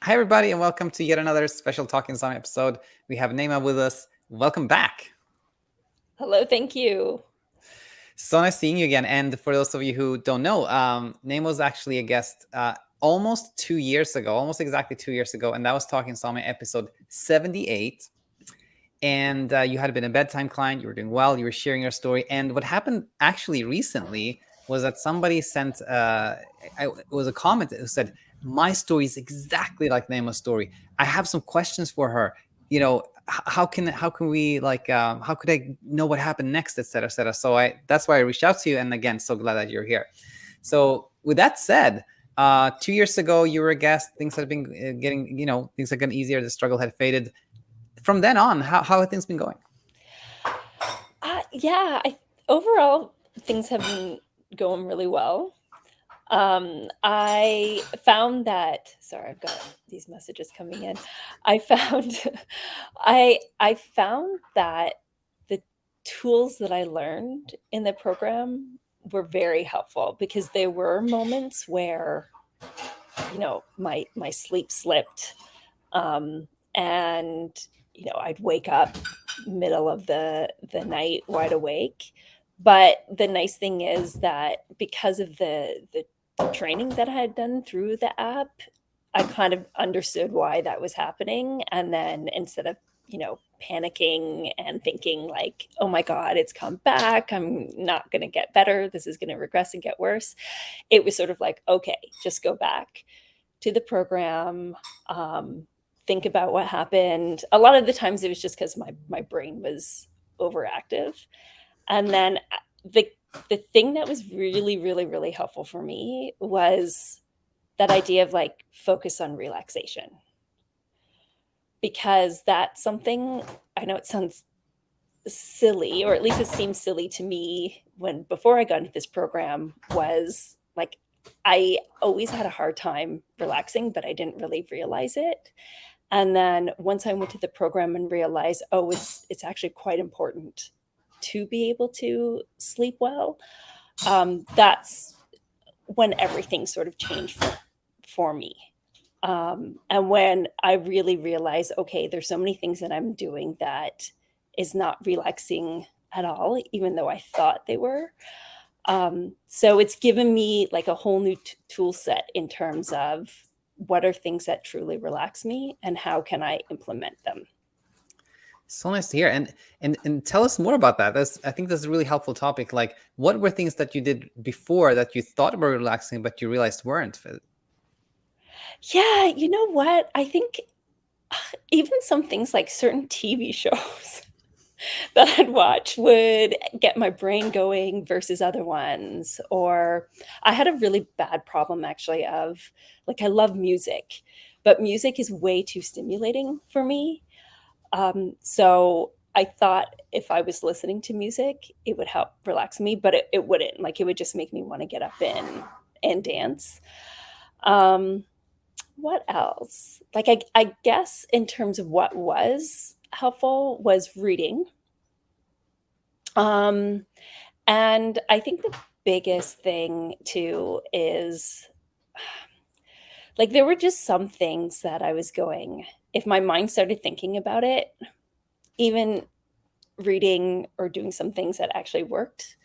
Hi, everybody, and welcome to yet another special Talking Insomnia episode. We have Néma with us. Welcome back. Hello, thank you. So nice seeing you again. And for those of you who don't know, Néma was actually a guest almost 2 years ago, almost exactly 2 years ago. And that was Talking Insomnia episode 78. And you had been a bedtime client. You were doing well. You were sharing your story. And what happened actually recently was that somebody sent, it was a comment who said, my story is exactly like Nema's story. I have some questions for her. How can we how could I know what happened next, etc., etc. So that's why I reached out to you. And again, so glad that you're here. So with that said, 2 years ago you were a guest. Things have been getting, things have gotten easier. The struggle had faded. From then on, how have things been going? Overall things have been going really well. I found that. Sorry, I've got these messages coming in. I found, I found that the tools that I learned in the program were very helpful because there were moments where, my sleep slipped, and I'd wake up middle of the night wide awake. But the nice thing is that because of the training that I had done through the app, I kind of understood why that was happening. And then instead of panicking and thinking like, oh my god, it's come back, I'm not going to get better, this is going to regress and get worse, it was sort of like, okay, just go back to the program, think about what happened. A lot of the times it was just because my brain was overactive. And then the thing that was really, really, really helpful for me was that idea of like focus on relaxation. Because that's something, I know it sounds silly, or at least it seems silly to me when before I got into this program, was like I always had a hard time relaxing, but I didn't really realize it. And then once I went to the program and realized, oh, it's actually quite important to be able to sleep well, that's when everything sort of changed for me. And when I really realized, okay, there's so many things that I'm doing that is not relaxing at all, even though I thought they were. So it's given me like a whole new tool set in terms of what are things that truly relax me and how can I implement them. So nice to hear. And tell us more about that. I think that's a really helpful topic. Like, what were things that you did before that you thought were relaxing, but you realized weren't? Yeah, you know what? I think even some things like certain TV shows that I'd watch would get my brain going versus other ones. Or I had a really bad problem actually of like, I love music, but music is way too stimulating for me. So I thought if I was listening to music, it would help relax me, but it wouldn't. Like it would just make me want to get up and dance. Um, what else? Like I guess in terms of what was helpful was reading. Um, and I think the biggest thing too is like there were just some things that I was going, if my mind started thinking about it, even reading or doing some things that actually worked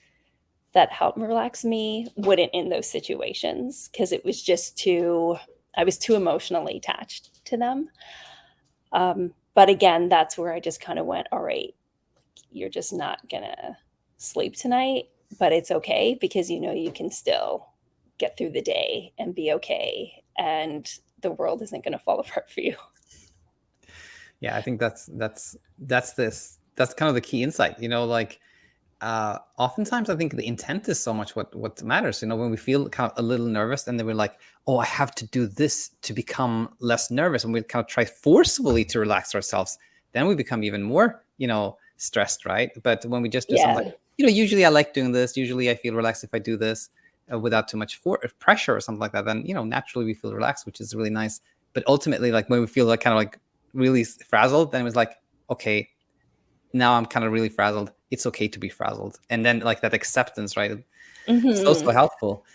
that helped relax me wouldn't in those situations because it was just too, I was too emotionally attached to them. But again, that's where I just kind of went, all right, you're just not gonna sleep tonight, but it's okay because you can still get through the day and be okay, and the world isn't going to fall apart for you. Yeah, I think that's kind of the key insight. Oftentimes I think the intent is so much what matters. When we feel kind of a little nervous, and then we're like, oh, I have to do this to become less nervous, and we kind of try forcefully to relax ourselves, then we become even more stressed, right? But when we just do something like, Yeah. usually I like doing this, usually I feel relaxed if I do this, without too much pressure or something like that, then naturally we feel relaxed, which is really nice. But ultimately, like when we feel like kind of like really frazzled, then it was like, okay, now I'm kind of really frazzled. It's okay to be frazzled. And then like that acceptance, right? So Hmm. helpful.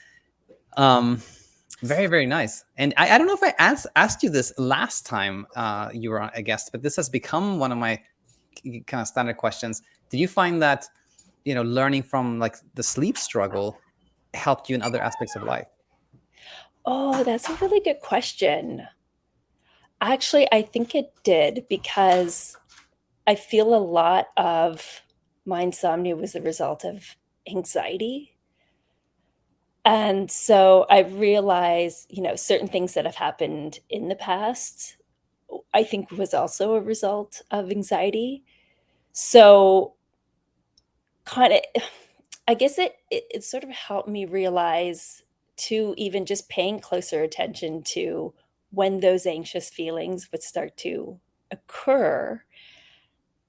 Um, Very, very nice. And I don't know if I asked you this last time you were a guest, but this has become one of my kind of standard questions. Did you find that, learning from like the sleep struggle helped you in other aspects of life? Oh, that's a really good question. Actually, I think it did because I feel a lot of my insomnia was the result of anxiety. And so I realized, certain things that have happened in the past, I think was also a result of anxiety. So kind of I guess it sort of helped me realize to even just paying closer attention to when those anxious feelings would start to occur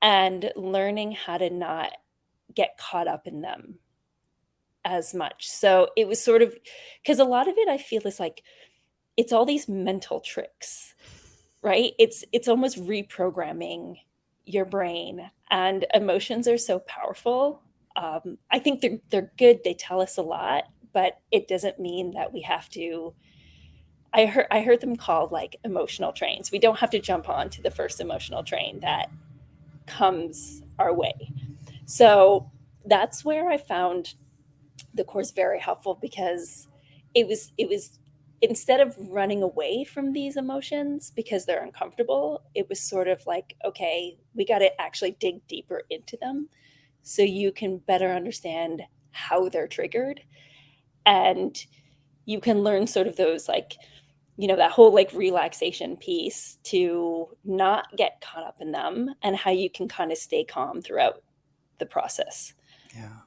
and learning how to not get caught up in them as much. So it was sort of because a lot of it I feel is like it's all these mental tricks, right? It's almost reprogramming your brain, and emotions are so powerful. I think they're good. They tell us a lot, but it doesn't mean that we have to. I heard them called like emotional trains. We don't have to jump on to the first emotional train that comes our way. So that's where I found the course very helpful because it was instead of running away from these emotions because they're uncomfortable, it was sort of like, okay, we got to actually dig deeper into them so you can better understand how they're triggered, and you can learn sort of those like, that whole like relaxation piece to not get caught up in them and how you can kind of stay calm throughout the process. Yeah.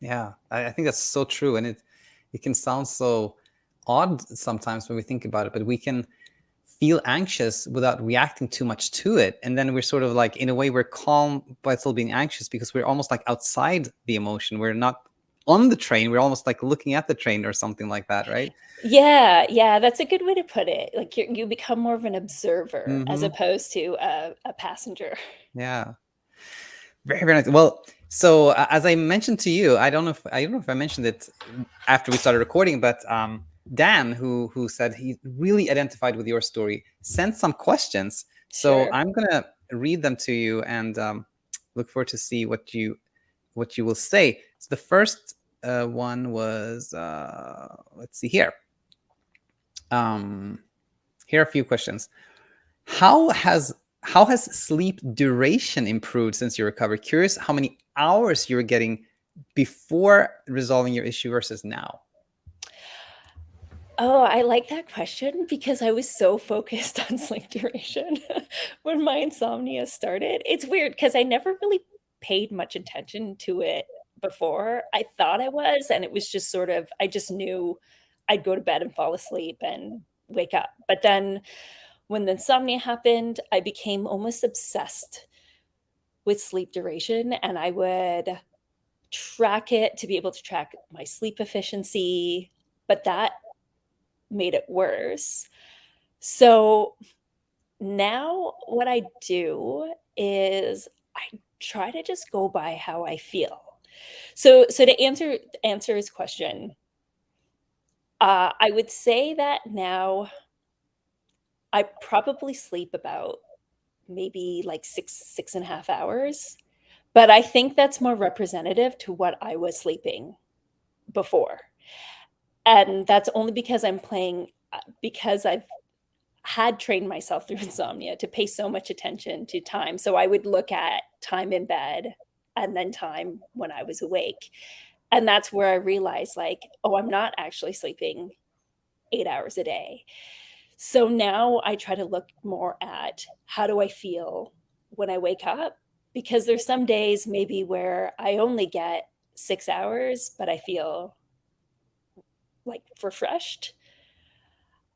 Yeah. I think that's so true. And it can sound so odd sometimes when we think about it, but we can feel anxious without reacting too much to it. And then we're sort of like, in a way, we're calm but still being anxious because we're almost like outside the emotion. We're not on the train. We're almost like looking at the train or something like that, right? Yeah, yeah, that's a good way to put it. Like you become more of an observer as Hmm. opposed to a passenger. Yeah. Very, very nice. Well, so as I mentioned to you, I don't know if I mentioned it after we started recording, but Dan, who said he really identified with your story, sent some questions. So Sure. I'm gonna read them to you and look forward to see what you will say. So the first one was let's see here. Um, Here are a few questions. How has how has sleep duration improved since you recovered? Curious how many hours you were getting before resolving your issue versus now. Oh, I like that question because I was so focused on sleep duration when my insomnia started. It's weird because I never really paid much attention to it before. I thought I was, and it was just sort of, I just knew I'd go to bed and fall asleep and wake up. But then when the insomnia happened, I became almost obsessed with sleep duration, and I would track it to be able to track my sleep efficiency, but that made it worse. So now what I do is I try to just go by how I feel. So to answer his question, I would say that now I probably sleep about maybe like 6.5 hours, but I think that's more representative to what I was sleeping before. And that's only because I'm playing because I've had trained myself through insomnia to pay so much attention to time. So I would look at time in bed and then time when I was awake. And that's where I realized, like, oh, I'm not actually sleeping 8 hours a day. So now I try to look more at how do I feel when I wake up? Because there's some days maybe where I only get 6 hours, but I feel like refreshed.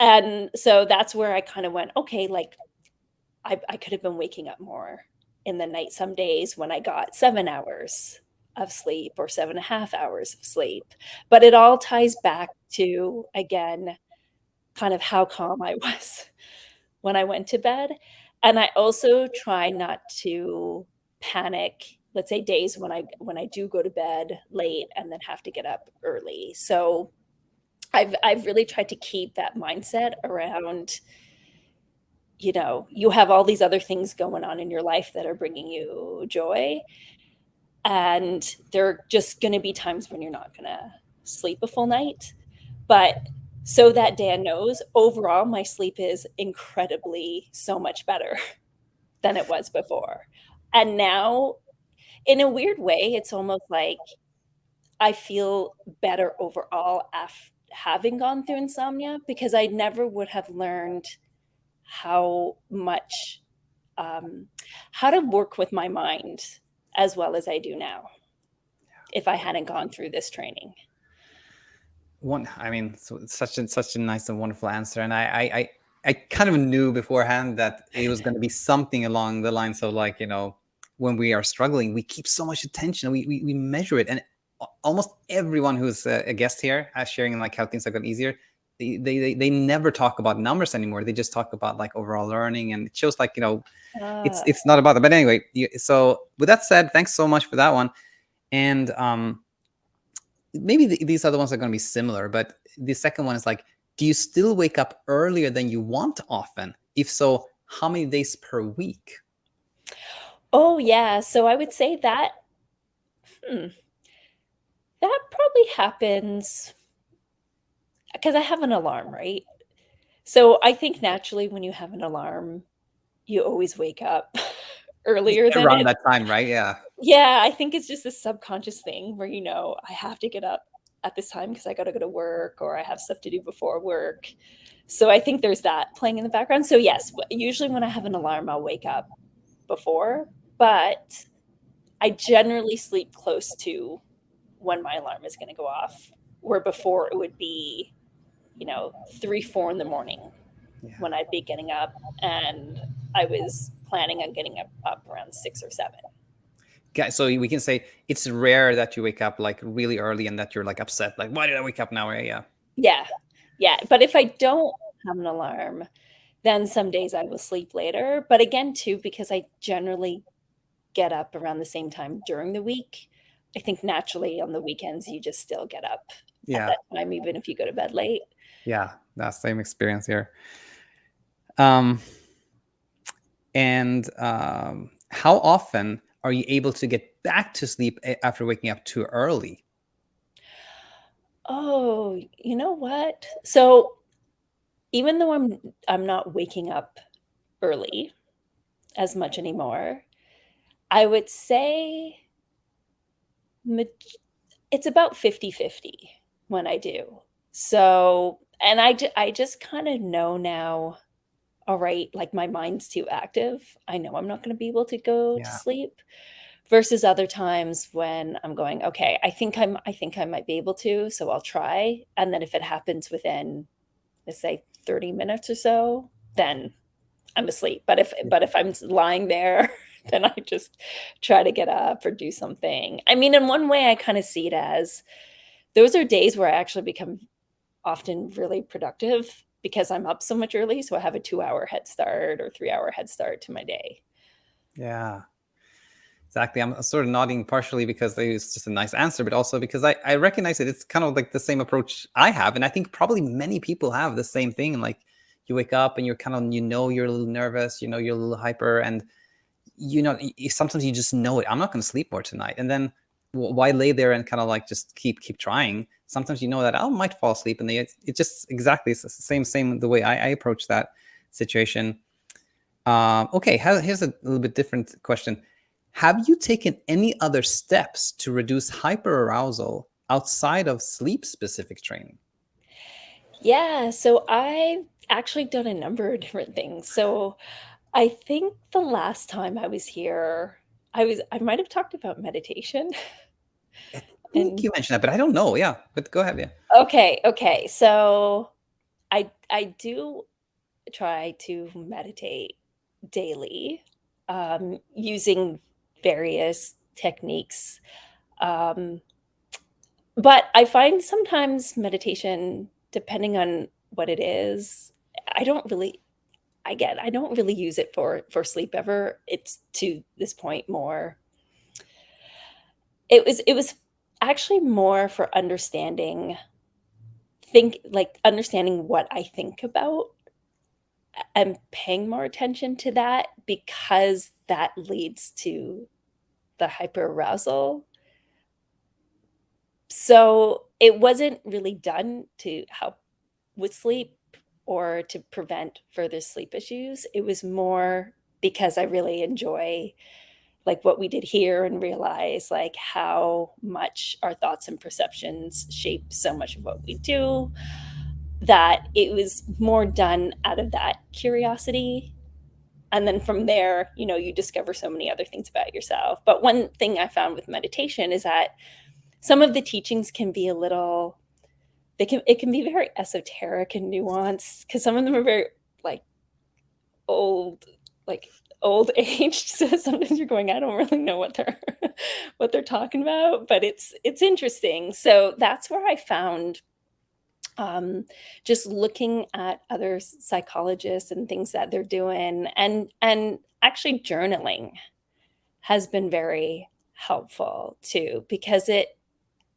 And so that's where I kind of went, okay, like I could have been waking up more in the night some days when I got 7 hours of sleep or 7.5 hours of sleep. But it all ties back to, again, kind of how calm I was when I went to bed. And I also try not to panic, let's say days when I do go to bed late and then have to get up early. So I've really tried to keep that mindset around, you have all these other things going on in your life that are bringing you joy, and there are just gonna be times when you're not gonna sleep a full night, but so that Dan knows, overall, my sleep is incredibly so much better than it was before, and now, in a weird way, it's almost like I feel better overall having gone through insomnia, because I never would have learned how much, um, how to work with my mind as well as I do now if I hadn't gone through this training. I mean, so it's such a nice and wonderful answer, and I kind of knew beforehand that it was going to be something along the lines of, like, when we are struggling, we keep so much attention, we measure it, and almost everyone who's a guest here, sharing like how things have gotten easier, they never talk about numbers anymore. They just talk about like overall learning, and it shows like, Uh, it's not about that. But anyway, so with that said, thanks so much for that one. And maybe these other ones are going to be similar, but the second one is like, do you still wake up earlier than you want often? If so, how many days per week? oh, yeah, so I would say that, hmm, that probably happens because I have an alarm, right? So I think naturally when you have an alarm, you always wake up earlier than Around it. that time, right? Yeah. Yeah, I think it's just a subconscious thing where, I have to get up at this time because I gotta go to work or I have stuff to do before work. So I think there's that playing in the background. So yes, usually when I have an alarm, I'll wake up before, but I generally sleep close to when my alarm is gonna go off, where before it would be, 3, 4 in the morning Yeah. when I'd be getting up, and I was planning on getting up around 6 or 7. Okay, so we can say it's rare that you wake up like really early and that you're like upset, like, why did I wake up now? Yeah. Yeah. Yeah, but if I don't have an alarm, then some days I will sleep later, but again, too, because I generally get up around the same time during the week, I think naturally on the weekends, you just still get up at Yeah. that time, even if you go to bed late. Yeah. That same experience here. Um, and how often are you able to get back to sleep after waking up too early? Oh, you know what? So, even though I'm not waking up early as much anymore, I would say maj it's about 50-50 when I do. So, and I just kinda know now, alright, like, my mind's too active. I know I'm not gonna be able to go to Yeah. sleep, versus other times when I'm going, "Okay, I think I might be able to, so I'll try," and then if it happens within, let's say, 30 minutes or so, then I'm asleep. But if I'm lying there, then I just try to get up or do something. I mean, in one way, I kinda see it as those are days where I actually become often really productive because I'm up so much early, so I have a 2-hour head start or 3-hour head start to my day. Yeah. Exactly. I'm sort of nodding partially because it's just a nice answer, but also because I recognize it. It's kind of like the same approach I have. And I think probably many people have the same thing. Like, you wake up and you're kind of, you're a little nervous, you're a little hyper, and sometimes you just know it. I'm not going to sleep more tonight. And then why lay there and kind of like just keep trying? Sometimes you know that I might fall asleep, and it just exactly, it's the same the way I approach that situation. Okay, here's a little bit different question. Have you taken any other steps to reduce hyperarousal outside of sleep-specific training? Yeah, so I've actually done a number of different things. So I think the last time I was here, I might have talked about meditation. I think And you mentioned that, but I don't know. Yeah, but go ahead. Yeah. okay, okay. So I do try to meditate daily, using various techniques. Um, but I find sometimes meditation, depending on what it is, I don't really I don't really use it for sleep ever. It's to this point more it was actually more for understanding understanding what I think about and paying more attention to that, because that leads to the hyperarousal. So it wasn't really done to help with sleep or to prevent further sleep issues. It was more because I really enjoy like what we did here and realize like how much our thoughts and perceptions shape so much of what we do, that it was more done out of that curiosity. And then from there, you discover so many other things about yourself. But one thing I found with meditation is that some of the teachings can be a little, it can be very esoteric and nuanced, because some of them are very like old, like old aged. So sometimes you're going, I don't really know what they're what they're talking about, but it's interesting. So that's where I found, just looking at other psychologists and things that they're doing, and actually journaling has been very helpful too, because it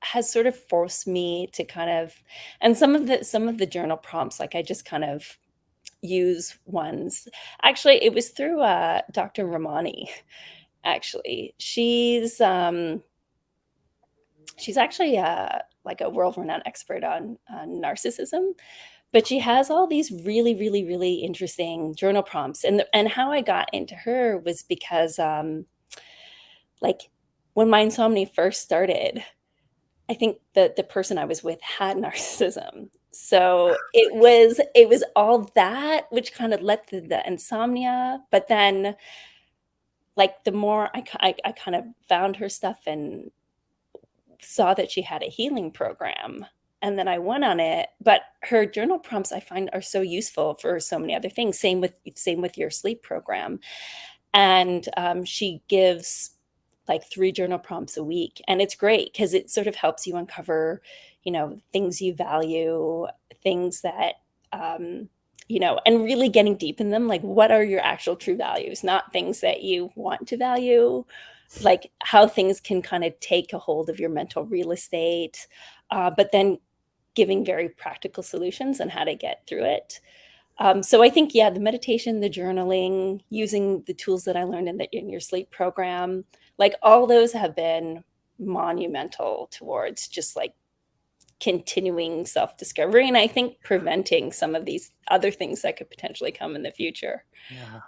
has sort of forced me to kind of, and some of the journal prompts, like I just kind of use ones. Actually, it was through Dr. Ramani. Actually, she's actually like a world-renowned expert on narcissism, but she has all these really, really, really interesting journal prompts. And how I got into her was because like when my insomnia first started, I think the person I was with had narcissism. So it was all that which kind of led to the insomnia. But then, like the more I kind of found her stuff and saw that she had a healing program, and then I went on it. But her journal prompts I find are so useful for so many other things. Same with your sleep program. And she gives like 3 journal prompts a week, and it's great because it sort of helps you uncover, things you value, things that, and really getting deep in them, like what are your actual true values, not things that you want to value, like how things can kind of take a hold of your mental real estate, but then giving very practical solutions on how to get through it. So I think, yeah, the meditation, the journaling, using the tools that I learned in your sleep program, like all those have been monumental towards just like continuing self-discovery, and I think preventing some of these other things that could potentially come in the future. Yeah.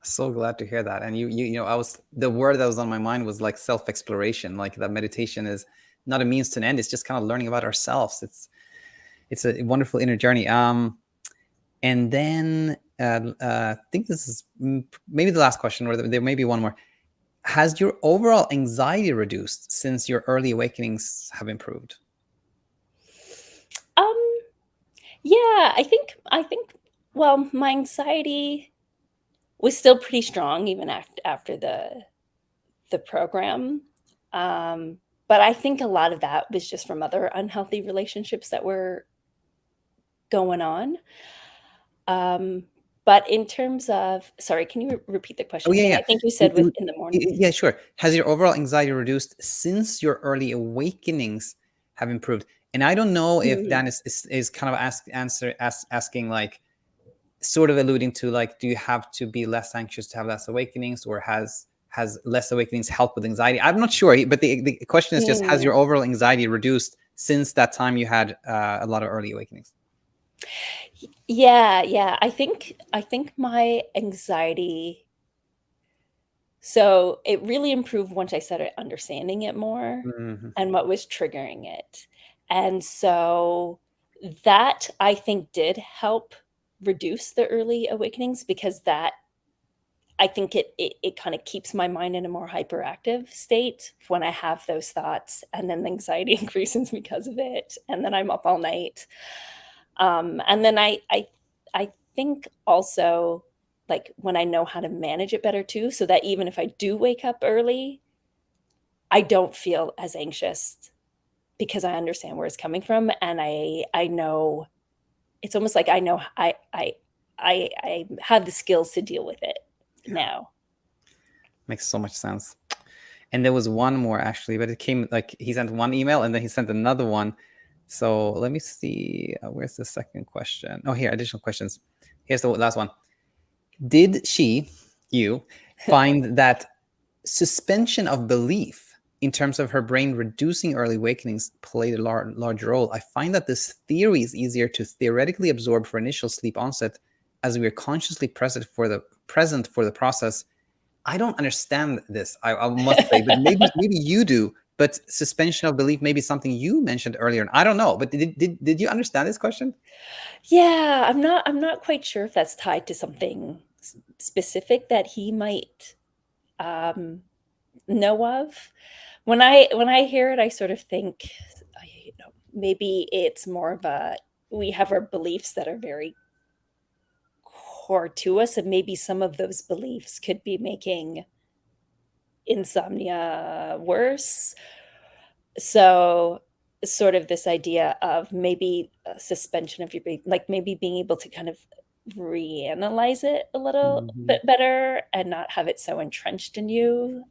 So glad to hear that. And the word that was on my mind was like self-exploration, like that meditation is not a means to an end. It's just kind of learning about ourselves. It's a wonderful inner journey. And then I think this is maybe the last question, or there may be one more. Has your overall anxiety reduced since your early awakenings have improved? Um, yeah, I think, well, my anxiety was still pretty strong even after the program. But I think a lot of that was just from other unhealthy relationships that were going on. Um, but in terms of, sorry, can you repeat the Oh question yeah, again? yeah. I think you said within the morning. Yeah, sure. Has your overall anxiety reduced since your early awakenings have improved? And I don't know if Mhm. Dan is kind of asking like sort of alluding to like, do you have to be less anxious to have less awakenings, or has less awakenings helped with anxiety? I'm not sure, but the question is just, has Mm. your overall anxiety reduced since that time you had a lot of early awakenings? Yeah, yeah. I think my anxiety, so it really improved once I started understanding it more Mhm. and what was triggering it. And so that I think did help reduce the early awakenings, because that, I think it kind of keeps my mind in a more hyperactive state when I have those thoughts, and then the anxiety increases because of it, and then I'm up all night. And then I think also, like when I know how to manage it better too, so that even if I do wake up early, I don't feel as anxious because I understand where it's coming from, and I know, it's almost like I know I have the skills to deal with it Yeah, now. makes so much sense. And there was one more actually, but it came like he sent one email and then he sent another one So let me see. Where's the second question? Oh, here, additional questions. Here's the last one. Did you, find that suspension of belief in terms of her brain reducing early awakenings played a large role? I find that this theory is easier to theoretically absorb for initial sleep onset as we are consciously present for the process. I don't understand this, I must say, but maybe you do. But suspension of belief may be something you mentioned earlier, and I don't know. But did you understand this question? Yeah, I'm not quite sure if that's tied to something specific that he might know of. When I hear it, I sort of think, maybe it's more of we have our beliefs that are very core to us, and maybe some of those beliefs could be making insomnia worse. So, sort of this idea of maybe a suspension of your like maybe being able to kind of reanalyze it a little bit better and not have it so entrenched in you.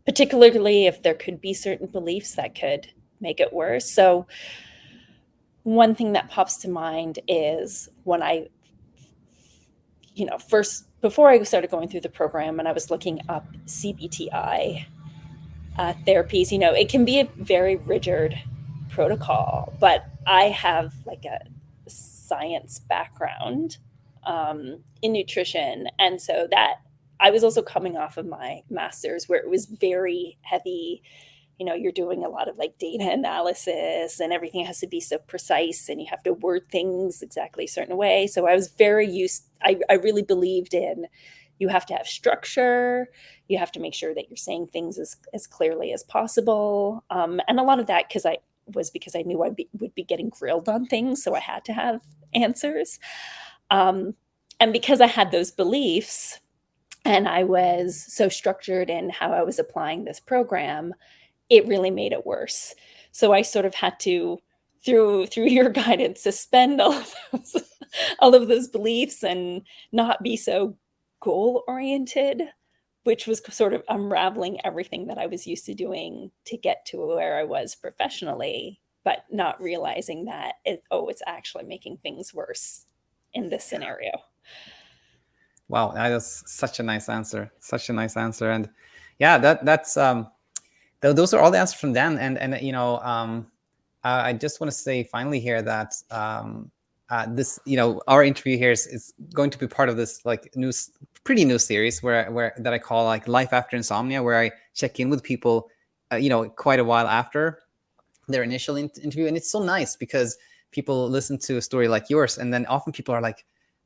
Particularly if there could be certain beliefs that could make it worse. So, one thing that pops to mind is when I, first, before I started going through the program and I was looking up CBT-I therapies, it can be a very rigid protocol, but I have like a science background in nutrition. And so that I was also coming off of my master's where it was very heavy. You're doing a lot of like data analysis and everything has to be so precise and you have to word things exactly a certain way. So I was I really believed in, you have to have structure. You have to make sure that you're saying things as clearly as possible. And a lot of that because I knew would be getting grilled on things. So I had to have answers. And because I had those beliefs and I was so structured in how I was applying this program, it really made it worse. So I sort of had to, through your guidance, suspend all of those beliefs and not be so goal oriented, which was sort of unraveling everything that I was used to doing to get to where I was professionally, but not realizing that it's actually making things worse in this scenario. Wow, that is such a nice answer. Such a nice answer. And yeah, that's those are all the answers from Dan. And I just want to say finally here that this, our interview here is going to be part of this like pretty new series where that I call like Life After Insomnia, where I check in with people, quite a while after their initial interview. And it's so nice because people listen to a story like yours, and then often people are like,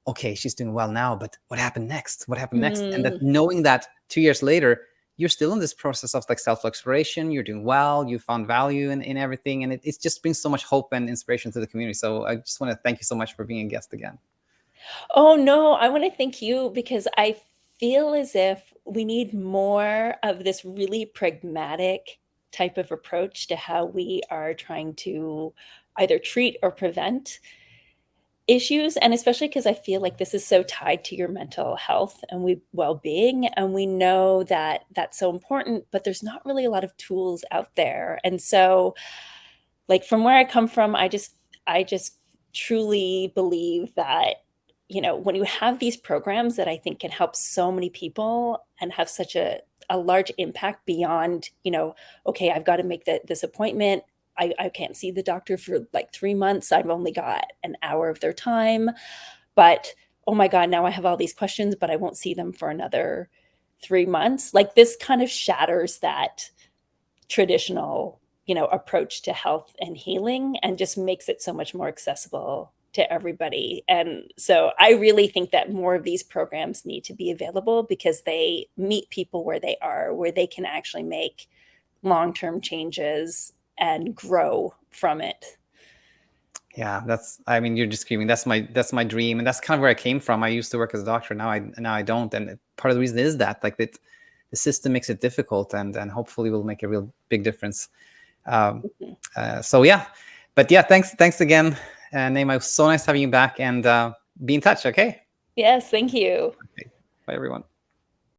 okay, she's doing well now, but what happened next? What happened next? And that knowing that 2 years later, you're still in this process of like self-exploration, you're doing well, you found value in everything. And it just brings so much hope and inspiration to the community. So I just want to thank you so much for being a guest again. Oh, no, I want to thank you because I feel as if we need more of this really pragmatic type of approach to how we are trying to either treat or prevent issues. And especially because I feel like this is so tied to your mental health and well-being. And we know that that's so important, but there's not really a lot of tools out there. And so, like, from where I come from, I just truly believe that, when you have these programs that I think can help so many people and have such a large impact beyond, okay, I've got to make this appointment. I can't see the doctor for like 3 months. I've only got an hour of their time, but oh my God, now I have all these questions, but I won't see them for another 3 months. Like, this kind of shatters that traditional, approach to health and healing and just makes it so much more accessible to everybody. And so I really think that more of these programs need to be available because they meet people where they are, where they can actually make long-term changes and grow from it. Yeah, you're just screaming. That's my dream. And that's kind of where I came from. I used to work as a doctor. Now I don't. And part of the reason is that like the system makes it difficult, and hopefully will make a real big difference. So yeah, but yeah, thanks again, Néma. It was so nice having you back, and be in touch. Okay. Yes, thank you. Okay. Bye, everyone.